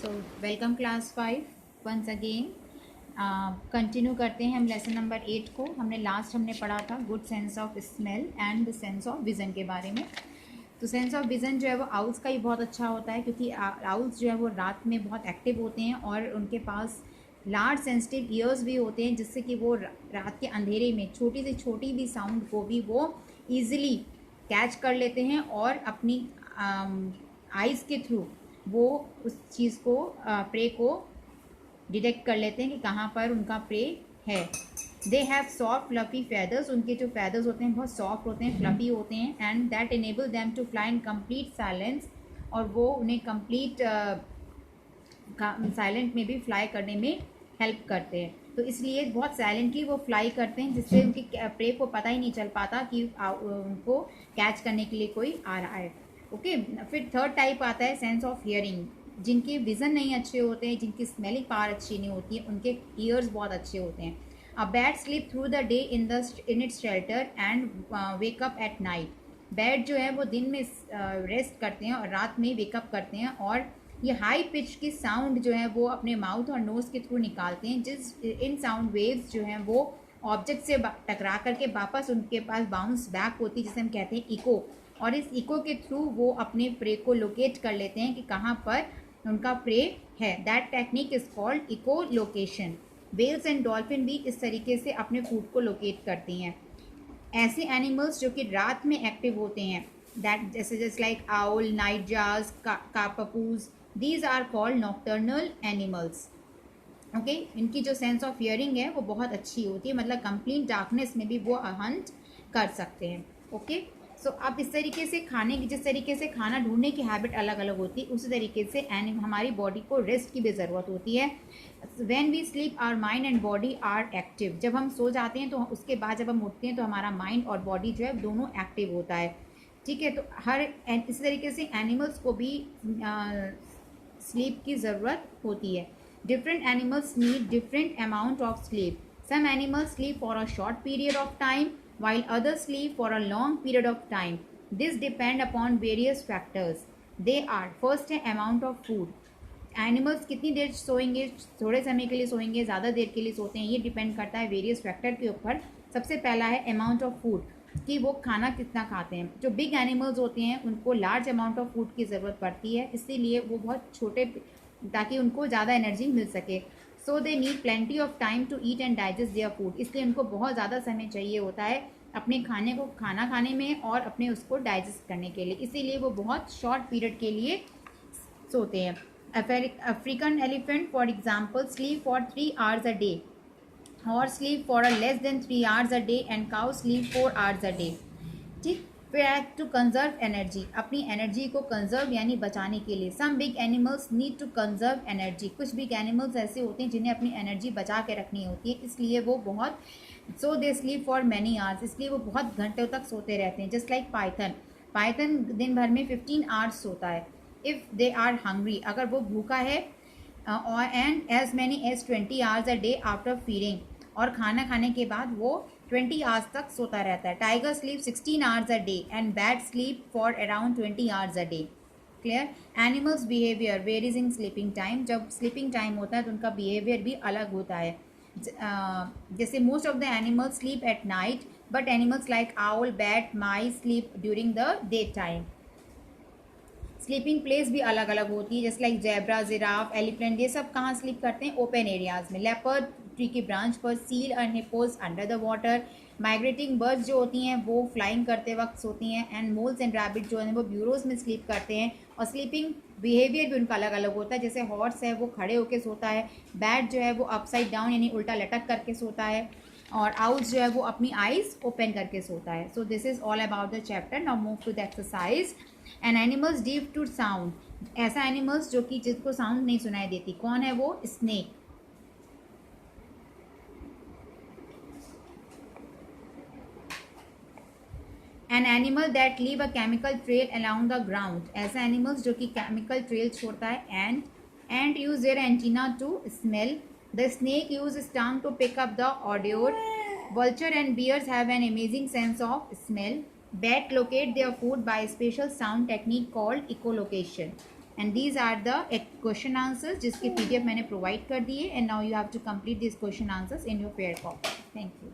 सो welcome class 5 once again. Continue करते हैं हम लेसन नंबर 8 को। हमने पढ़ा था good sense of smell and the sense of vision के बारे में। तो सेंस ऑफ विज़न जो है वो आउल्स का ही बहुत अच्छा होता है, क्योंकि आउल्स जो है वो रात में बहुत एक्टिव होते हैं और उनके पास लार्ज सेंसिटिव ईयर्स भी होते हैं, जिससे कि वो रात के अंधेरे में छोटी से छोटी भी साउंड को भी वो ईजिली कैच कर लेते हैं और अपनी आइज़ के थ्रू वो उस चीज़ को प्रे को डिटेक्ट कर लेते हैं कि कहाँ पर उनका प्रे है। They have soft fluffy feathers, उनके जो फेदर्स होते हैं बहुत सॉफ्ट होते हैं, फ्लफी होते हैं, and that enable them to fly in complete silence, और वो उन्हें कंप्लीट साइलेंट में भी फ्लाई करने में हेल्प करते हैं। तो इसलिए बहुत साइलेंटली वो फ्लाई करते हैं, जिससे उनकी प्रे को पता ही नहीं चल पाता कि उनको कैच करने के लिए कोई आ रहा है। ओके, फिर थर्ड टाइप आता है सेंस ऑफ हियरिंग। जिनके विज़न नहीं अच्छे होते हैं, जिनकी स्मेलिंग पावर अच्छी नहीं होती है, उनके ईयर्स बहुत अच्छे होते हैं। A bat sleep through the day in its shelter and wake up at night. Bat जो है वो दिन में रेस्ट करते हैं और रात में वेकअप करते हैं, और ये हाई पिच की साउंड जो है वो अपने माउथ और नोज़ के थ्रू निकालते हैं, जिस इन साउंड वेव्स जो हैं वो ऑब्जेक्ट से टकरा करके वापस उनके पास बाउंस बैक होती है, जिसे हम कहते हैं इको। और इस इको के थ्रू वो अपने प्रे को लोकेट कर लेते हैं कि कहाँ पर उनका प्रे है। That technique is called echolocation. Whales and dolphin भी इस तरीके से अपने फूड को लोकेट करती हैं। ऐसे एनिमल्स जो कि रात में एक्टिव होते हैं, दैट जैसे लाइक आउल, नाइट जार्स, कापापूज, these are called nocturnal animals. Okay, इनकी जो सेंस ऑफ हियरिंग है वो बहुत अच्छी होती है, मतलब कंप्लीट डार्कनेस में भी वो हंट कर सकते हैं। ओके, सो अब इस तरीके से खाने की, जिस तरीके से खाना ढूंढने की हैबिट अलग अलग होती है, उसी तरीके से हमारी बॉडी को रेस्ट की भी ज़रूरत होती है। When we sleep our mind and body are active. जब हम सो जाते हैं तो उसके बाद जब हम उठते हैं तो हमारा माइंड और बॉडी जो है दोनों एक्टिव होता है। ठीक है, तो हर इसी तरीके से एनिमल्स को भी स्लीप की ज़रूरत होती है। Different animals need different amount of sleep. Some animals sleep for a short period of time, while others sleep for a long period of time. This depend upon various factors. They are first है amount of food. Animals कितनी देर सोएंगे, थोड़े समय के लिए सोएंगे, ज़्यादा देर के लिए सोते हैं, ये डिपेंड करता है वेरियस फैक्टर के ऊपर। सबसे पहला है अमाउंट ऑफ फूड, कि वो खाना कितना खाते हैं। जो बिग एनिमल्स होते हैं उनको लार्ज अमाउंट ऑफ फूड की ज़रूरत पड़ती है, इसीलिए वो बहुत छोटे, ताकि उनको ज़्यादा एनर्जी मिल सके। So they need plenty of time to eat and digest their food. इसलिए उनको बहुत ज़्यादा समय चाहिए होता है अपने खाने को खाना खाने में और अपने उसको डाइजेस्ट करने के लिए, इसीलिए वो बहुत शॉर्ट पीरियड के लिए सोते हैं। African elephant for example sleep for 3 hours a day, horse sleep for a less than 3 hours a day, and cow sleep 4 hours a day. ठीक, फिर टू कंजर्व एनर्जी, अपनी एनर्जी को कंजर्व यानी बचाने के लिए। Some big animals need to conserve energy. कुछ big animals ऐसे होते हैं जिन्हें अपनी एनर्जी बचा के रखनी होती है, इसलिए वो बहुत so they sleep for many hours, इसलिए वो बहुत घंटों तक सोते रहते हैं। जस्ट लाइक पाइथन, पाइथन दिन भर में 15 hours सोता है। इफ़ दे आर हंग्री, अगर वो भूखा है, and as many as 20 hours a day after feeding, और खाना खाने के बाद वो 20 hours तक सोता रहता है। Tiger sleep 16 hours a day and bat sleep for around 20 hours a day. Clear. Animals behaviour varies in sleeping time. जब स्लीपिंग टाइम होता है तो उनका बिहेवियर भी अलग होता है। जैसे most of the animals sleep at night, but animals like owl, bat, mice sleep during the day time. Sleeping place भी अलग अलग होती है, जैसे लाइक जेब्रा, जिराफ, एलिफेंट, ये सब कहाँ स्लीप करते हैं? ओपन एरियाज़ में। लेपर्ड ट्री की ब्रांच पर, seal and hippos under the water. Migrating birds जो होती हैं वो फ्लाइंग करते वक्त सोती हैं, एंड मोल्स एंड रैबिट जो हैं वो ब्यूरोज में स्लीप करते हैं। और स्लीपिंग बिहेवियर भी उनका अलग अलग होता है, जैसे हॉर्स है वो खड़े होकर सोता है, बैट जो है वो अपसाइड डाउन यानी उल्टा लटक करके सोता है, और आउल्स जो है वो अपनी आइज़ ओपन करके सोता है। So this is all about the chapter. Now move to the exercise. An animals dive to sound, ऐसा एनिमल्स जो कि जिसको साउंड नहीं सुनाई देती, कौन है वो? Snake. An animal that leave a chemical trail along the ground, ऐसा एनिमल्स जो कि केमिकल ट्रेल छोड़ता है। Ant use their antenna to smell. The snake use its tongue to pick up the odor. Vulture and bears have an amazing sense of smell. Bat locate their food by a special sound technique called echolocation. And these are the question answers जिसके PDF मैंने provide कर दिए. And now you have to complete this question answers in your fair copy. Thank you.